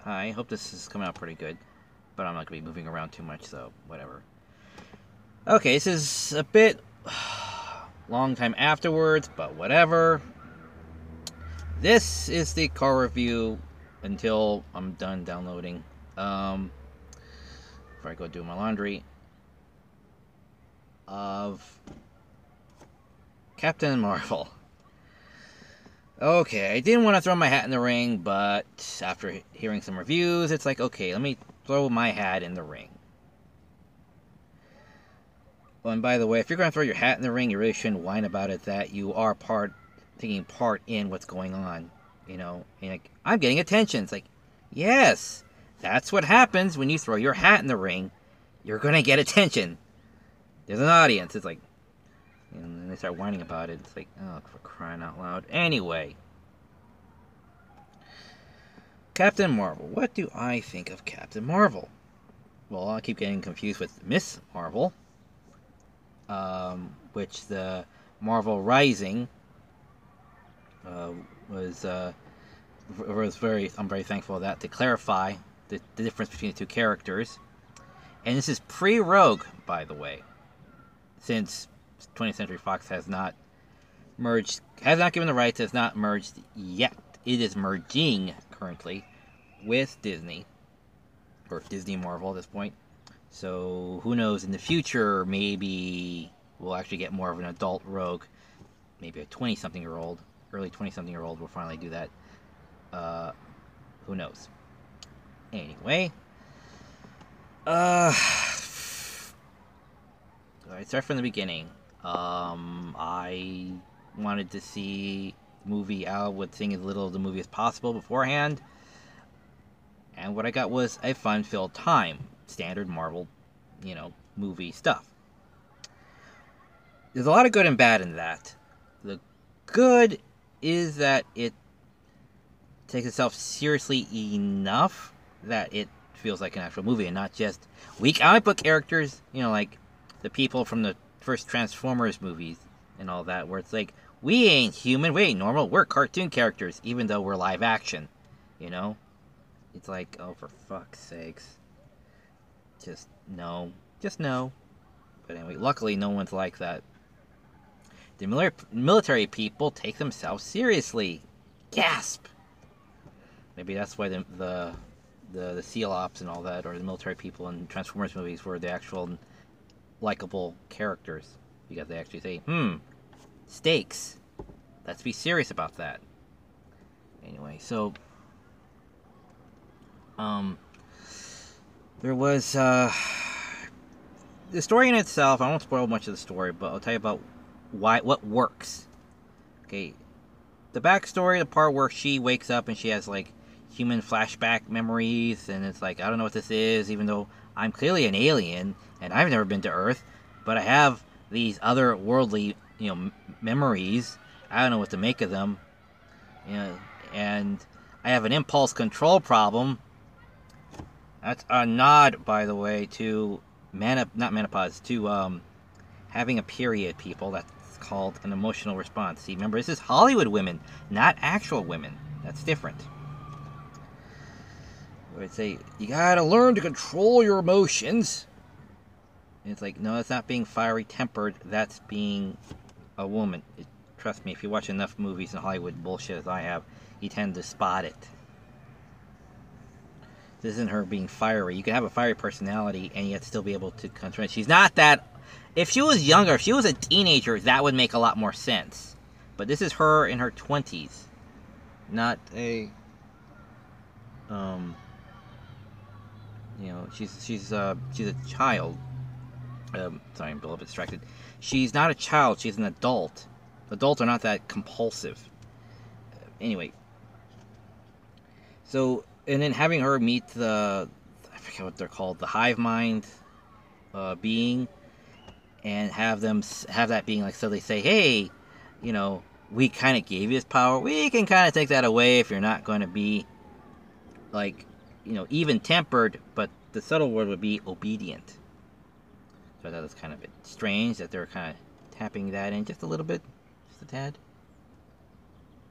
I hope this is coming out pretty good, but I'm not going to be moving around too much, so whatever. Okay, this is a bit long time afterwards, but whatever. This is the car review until I'm done downloading. Before I go do my laundry, of Captain Marvel. Okay, I didn't want to throw my hat in the ring, but after hearing some reviews, it's like, okay, let me throw my hat in the ring. Oh, and by the way, if you're going to throw your hat in the ring, you really shouldn't whine about it that you are taking part in what's going on. You know, and like, I'm getting attention. It's like, yes, that's what happens when you throw your hat in the ring. You're going to get attention. There's an audience. It's like, and then they start whining about it. It's like, oh, for crying out loud. Anyway, Captain Marvel. What do I think of Captain Marvel? Well, I keep getting confused with Miss Marvel. Which the Marvel Rising was very. I'm very thankful for that to clarify the difference between the two characters. And this is pre-Rogue, by the way, since 20th Century Fox has not given the rights, has not merged yet. It is merging currently with Disney, or Disney Marvel at this point. So who knows, in the future, maybe we'll actually get more of an adult Rogue. Maybe a 20-something-year-old, early 20-something-year-old will finally do that. Who knows? Anyway. I start from the beginning. I wanted to see the movie out with seeing as little of the movie as possible beforehand. And what I got was a fun-filled time. Standard Marvel, movie stuff. There's a lot of good and bad in that. The good is that it takes itself seriously enough that it feels like an actual movie and not just weak comic book characters, like the people from the first Transformers movies and all that, where it's like, we ain't human, we ain't normal, we're cartoon characters, even though we're live action, It's like, oh, for fuck's sakes. Just no. But anyway, luckily no one's like that. The military people take themselves seriously. Gasp! Maybe that's why the SEAL Ops and all that, or the military people in Transformers movies, were the actual likable characters. Because they actually say, stakes. Let's be serious about that. Anyway, so there was the story in itself. I won't spoil much of the story, but I'll tell you about what works. Okay, the backstory, the part where she wakes up and she has like human flashback memories, and it's like, I don't know what this is, even though I'm clearly an alien and I've never been to Earth, but I have these otherworldly, memories. I don't know what to make of them, and I have an impulse control problem. That's a nod, by the way, to not menopause, to having a period, people. That's called an emotional response. See, remember, this is Hollywood women, not actual women. That's different. I would say, you gotta learn to control your emotions. And it's like, no, that's not being fiery tempered. That's being a woman. Trust me, if you watch enough movies and Hollywood bullshit as I have, you tend to spot it. This isn't her being fiery. You can have a fiery personality and yet still be able to control it. She's not that. If she was younger, if she was a teenager, that would make a lot more sense. But this is her in her 20s, not a. She's a child. Sorry, I'm a little bit distracted. She's not a child. She's an adult. Adults are not that compulsive. Anyway. So. And then having her meet I forget what they're called, the hive mind being, and have that being like, so they say, hey, we kind of gave you this power. We can kind of take that away if you're not going to be like, even tempered, but the subtle word would be obedient. So I thought it was kind of a bit strange that they were kind of tapping that in just a little bit, just a tad.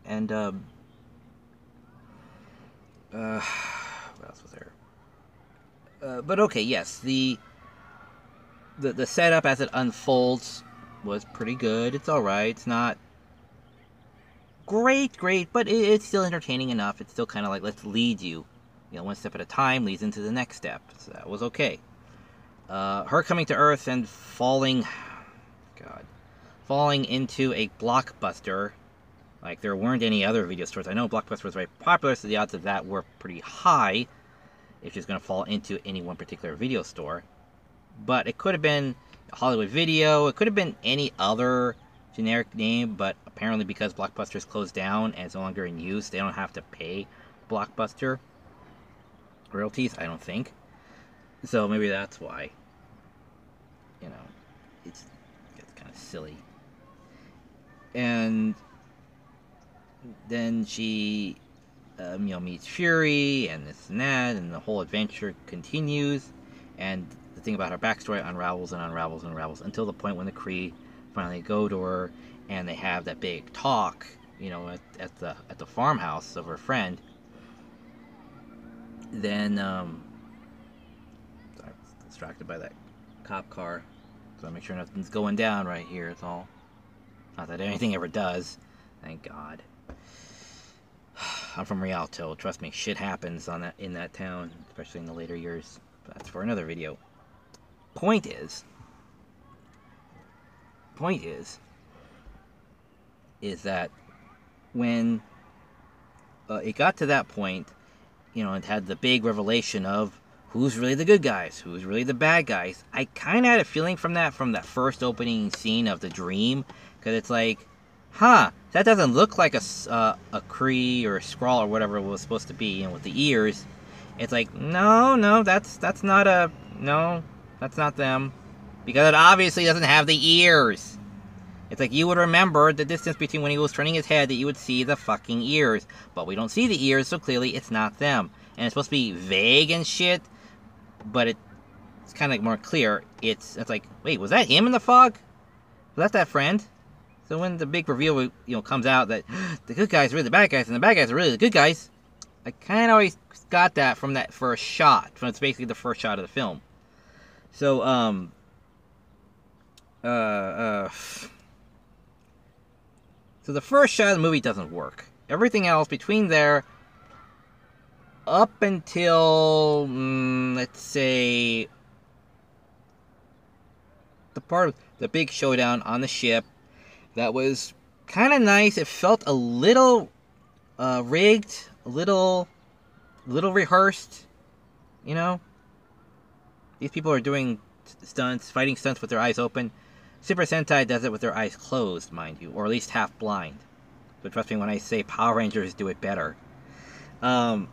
And what else else was there? But okay, yes, the setup as it unfolds was pretty good. It's all right. It's not great, but it's still entertaining enough. It's still kind of like, let's lead you, one step at a time leads into the next step. So that was okay. Her coming to Earth and falling into a Blockbuster, like there weren't any other video stores. I know Blockbuster was very popular, so the odds of that were pretty high if she's going to fall into any one particular video store. But it could have been Hollywood Video, it could have been any other generic name, but apparently because Blockbuster's closed down and it's no longer in use, they don't have to pay Blockbuster royalties, I don't think. So maybe that's why. It's kind of silly. And then she, meets Fury and this and that, and the whole adventure continues. And the thing about her backstory unravels and unravels and unravels until the point when the Kree finally go to her and they have that big talk, at the farmhouse of her friend. Then, sorry, I was distracted by that cop car, so I make sure nothing's going down right here. It's all, not that anything ever does, thank God. I'm from Rialto. Trust me, shit happens in that town, especially in the later years. But that's for another video. Point is that when it got to that point, it had the big revelation of who's really the good guys, who's really the bad guys. I kind of had a feeling from that first opening scene of the dream, because it's like, that doesn't look like a Kree or a Skrull or whatever it was supposed to be, with the ears. It's like, no, that's not them, because it obviously doesn't have the ears. It's like you would remember the distance between when he was turning his head that you would see the fucking ears. But we don't see the ears, so clearly it's not them. And it's supposed to be vague and shit, but it's kind of more clear. It's like, wait, was that him in the fog? Was that friend? So when the big reveal, comes out that the good guys are really the bad guys and the bad guys are really the good guys, I kind of always got that from that first shot. It's basically the first shot of the film. So, So the first shot of the movie doesn't work. Everything else between there, up until, let's say, the part of the big showdown on the ship, that was kind of nice. It felt a little rigged, a little rehearsed, These people are doing fighting stunts with their eyes open. Super Sentai does it with their eyes closed, mind you, or at least half blind. So trust me when I say Power Rangers do it better. But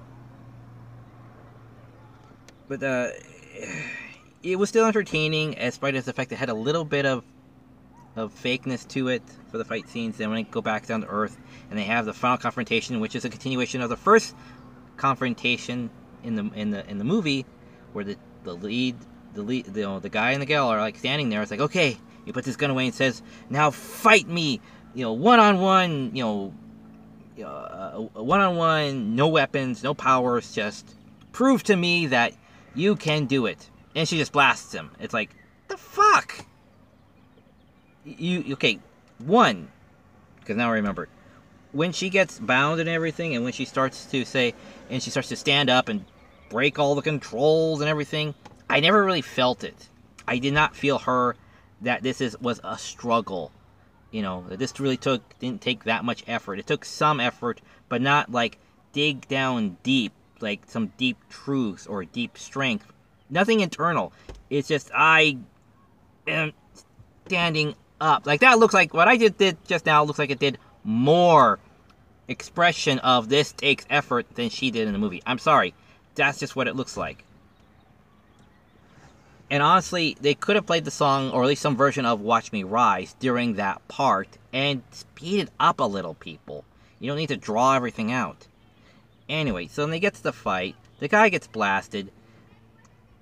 it was still entertaining, as spite of the fact that it had a little bit of fakeness to it for the fight scenes. Then when they go back down to Earth and they have the final confrontation, which is a continuation of the first confrontation in the movie, where the guy and the gal are like standing there. It's like, okay, he puts his gun away and says, "Now fight me, one-on-one, one-on-one, no weapons, no powers, just prove to me that you can do it." And she just blasts him. It's like, the fuck? Okay, one, because now I remember, when she gets bound and everything, and when she starts to stand up and break all the controls and everything, I never really felt it. I did not feel that this was a struggle. That this really didn't take that much effort. It took some effort, but not like dig down deep, like some deep truths or deep strength. Nothing internal. It's just, I am standing up. Like, that looks like, what I did just now looks like it did more expression of this takes effort than she did in the movie. I'm sorry. That's just what it looks like. And honestly, they could have played the song, or at least some version of Watch Me Rise, during that part, and speed it up a little, people. You don't need to draw everything out. Anyway, so when they get to the fight, the guy gets blasted,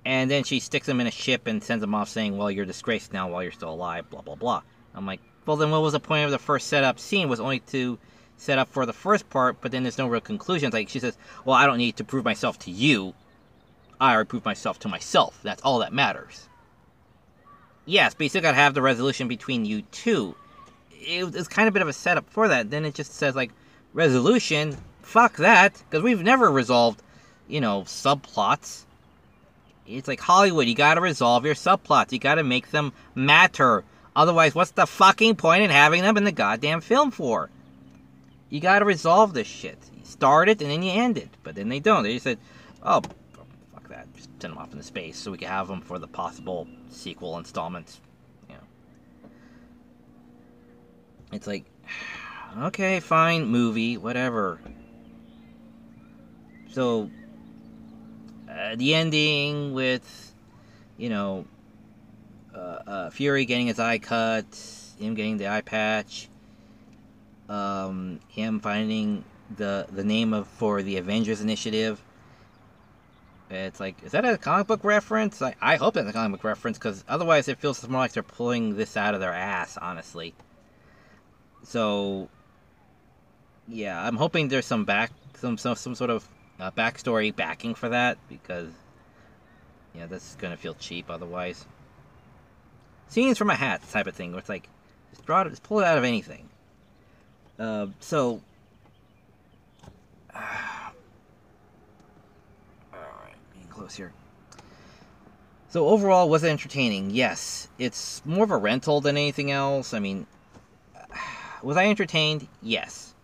and then she sticks him in a ship and sends him off saying, well, you're disgraced now while you're still alive, blah, blah, blah. I'm like, well, then what was the point of the first setup scene? Was only to set up for the first part, but then there's no real conclusion. Like, she says, well, I don't need to prove myself to you. I reprove myself to myself. That's all that matters. Yes, but you still gotta have the resolution between you two. It's kind of a bit of a setup for that. Then it just says, like, resolution, fuck that, because we've never resolved, subplots. It's like Hollywood, you gotta resolve your subplots. You gotta make them matter. Otherwise, what's the fucking point in having them in the goddamn film for? You gotta resolve this shit. You start it and then you end it. But then they don't. They just said, oh, fuck that. Just send them off into space so we can have them for the possible sequel installments. It's like, okay, fine, movie, whatever. So, the ending with, Fury getting his eye cut, him getting the eye patch, him finding the name for the Avengers Initiative. It's like, is that a comic book reference? I hope that's a comic book reference, because otherwise it feels more like they're pulling this out of their ass, honestly. So, yeah, I'm hoping there's some sort of backstory backing for that, because that's gonna feel cheap otherwise. Scenes from a hat type of thing, where it's like, just pull it out of anything. So, alright, being close here. So overall, was it entertaining? Yes. It's more of a rental than anything else. I mean, was I entertained? Yes.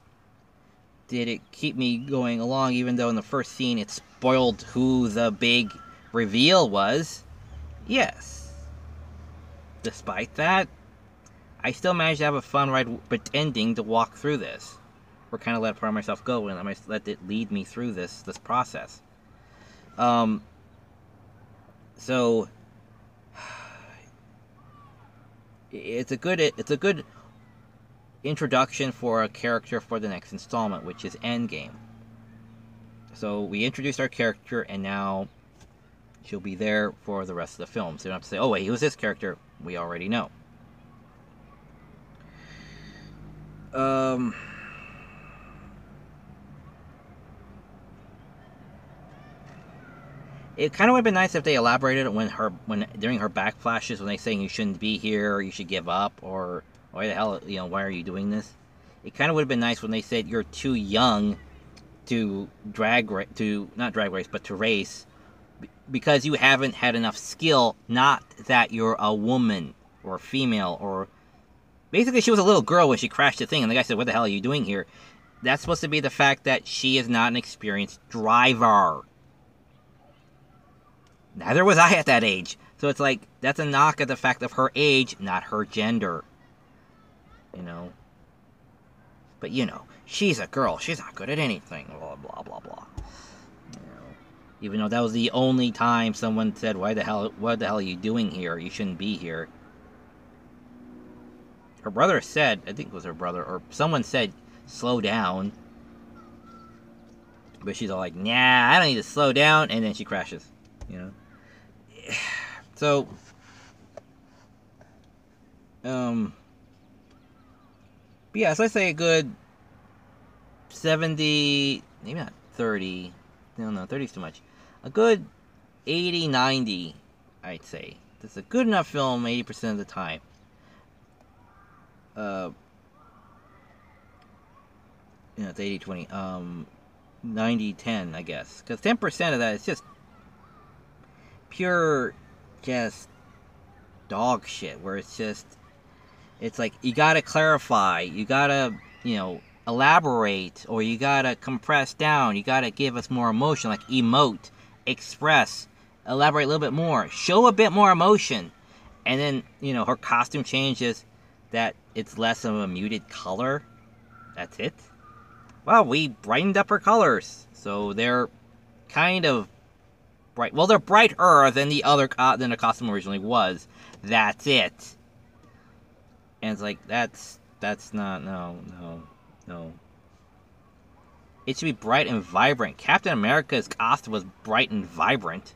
Did it keep me going along, even though in the first scene it spoiled who the big reveal was? Yes. Despite that, I still managed to have a fun ride pretending to walk through this. Or kind of let part of myself go and let it lead me through this process. So it's a good introduction for a character for the next installment, which is Endgame. So we introduced our character, and now she'll be there for the rest of the film. So you don't have to say, oh wait, he was this character. We already know. It kind of would have been nice if they elaborated when during her backflashes, when they saying you shouldn't be here, or you should give up, or why the hell, why are you doing this? It kind of would have been nice when they said you're too young to race, because you haven't had enough skill. Not that you're a woman or a female, or basically she was a little girl when she crashed the thing, and the guy said, "What the hell are you doing here?" That's supposed to be the fact that she is not an experienced driver. Neither was I at that age. So it's like, that's a knock at the fact of her age, not her gender. But she's a girl. She's not good at anything. Blah, blah, blah, blah. Even though that was the only time someone said, what the hell are you doing here? You shouldn't be here. Her brother said, I think it was her brother, or someone said, slow down. But she's all like, nah, I don't need to slow down. And then she crashes. So, but yeah, so I say a good 70, maybe not 30, no, 30 is too much. A good 80, 90, I'd say. It's a good enough film 80% of the time. 80-20, 90-10, I guess. Because 10% of that is just pure, just dog shit, where it's like, you gotta clarify, you gotta, elaborate, or you gotta compress down, you gotta give us more emotion, like emote, express, elaborate a little bit more, show a bit more emotion, and then, her costume changes, that it's less of a muted color, that's it. Well, we brightened up her colors, so they're kind of bright. Well, they're brighter than the costume originally was. That's it. And it's like, that's not, no. It should be bright and vibrant. Captain America's costume was bright and vibrant.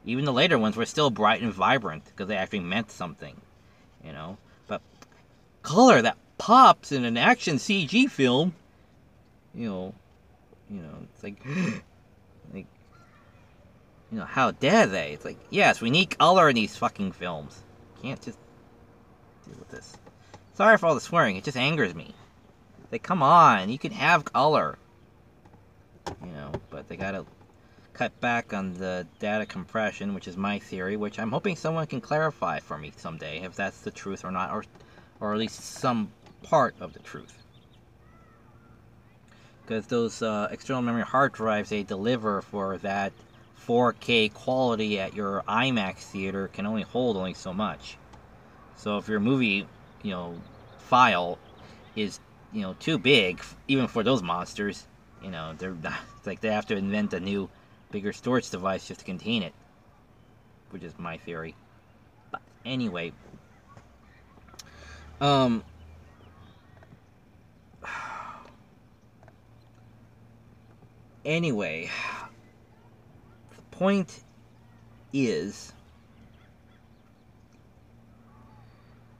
Even the later ones were still bright and vibrant, because they actually meant something, But color that pops in an action CG film, it's like, You know, how dare they? It's like, yes, we need color in these fucking films. Can't just deal with this. Sorry for all the swearing, it just angers me. Like, come on, you can have color. You know, but they gotta cut back on the data compression, which is my theory, which I'm hoping someone can clarify for me someday, if that's the truth or not, or at least some part of the truth. Because those external memory hard drives they deliver for that 4K quality at your IMAX theater can only hold only so much. So if your movie, you know, file is, you know, too big, even for those monsters, you know, they're not, it's like they have to invent a new, bigger storage device just to contain it, which is my theory. But anyway, anyway, the point is,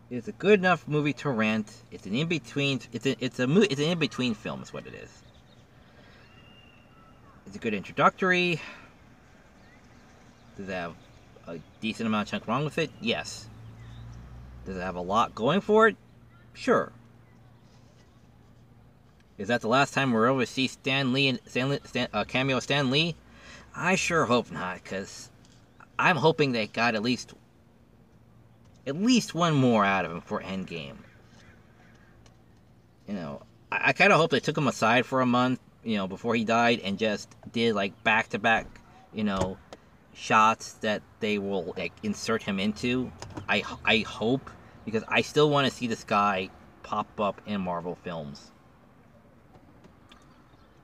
it's a good enough movie to rent. It's an in-between. It's an in-between film, is what it is. It's a good introductory. Does it have a decent amount of chunk wrong with it? Yes. Does it have a lot going for it? Sure. Is that the last time we're able to see cameo Stan Lee? I sure hope not, because I'm hoping they got at least one more out of him for Endgame. You know, I kind of hope they took him aside for a month, you know, before he died, and just did like back-to-back, you know, shots that they will like insert him into. I hope, because I still want to see this guy pop up in Marvel films.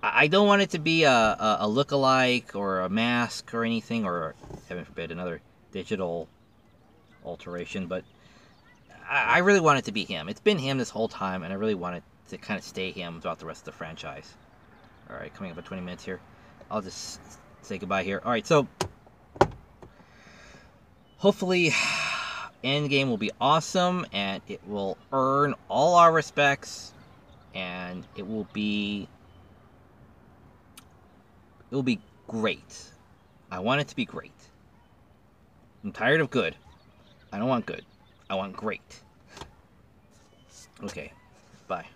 I don't want it to be a look-alike or a mask or anything, or heaven forbid another digital alteration, but I really want it to be him. It's been him this whole time, and I really want it to kind of stay him throughout the rest of the franchise. Alright, coming up at 20 minutes here. I'll just say goodbye here. Alright, so hopefully Endgame will be awesome, and it will earn all our respects, and it will be great. I want it to be great. I'm tired of good. I don't want good. I want great. Okay, bye.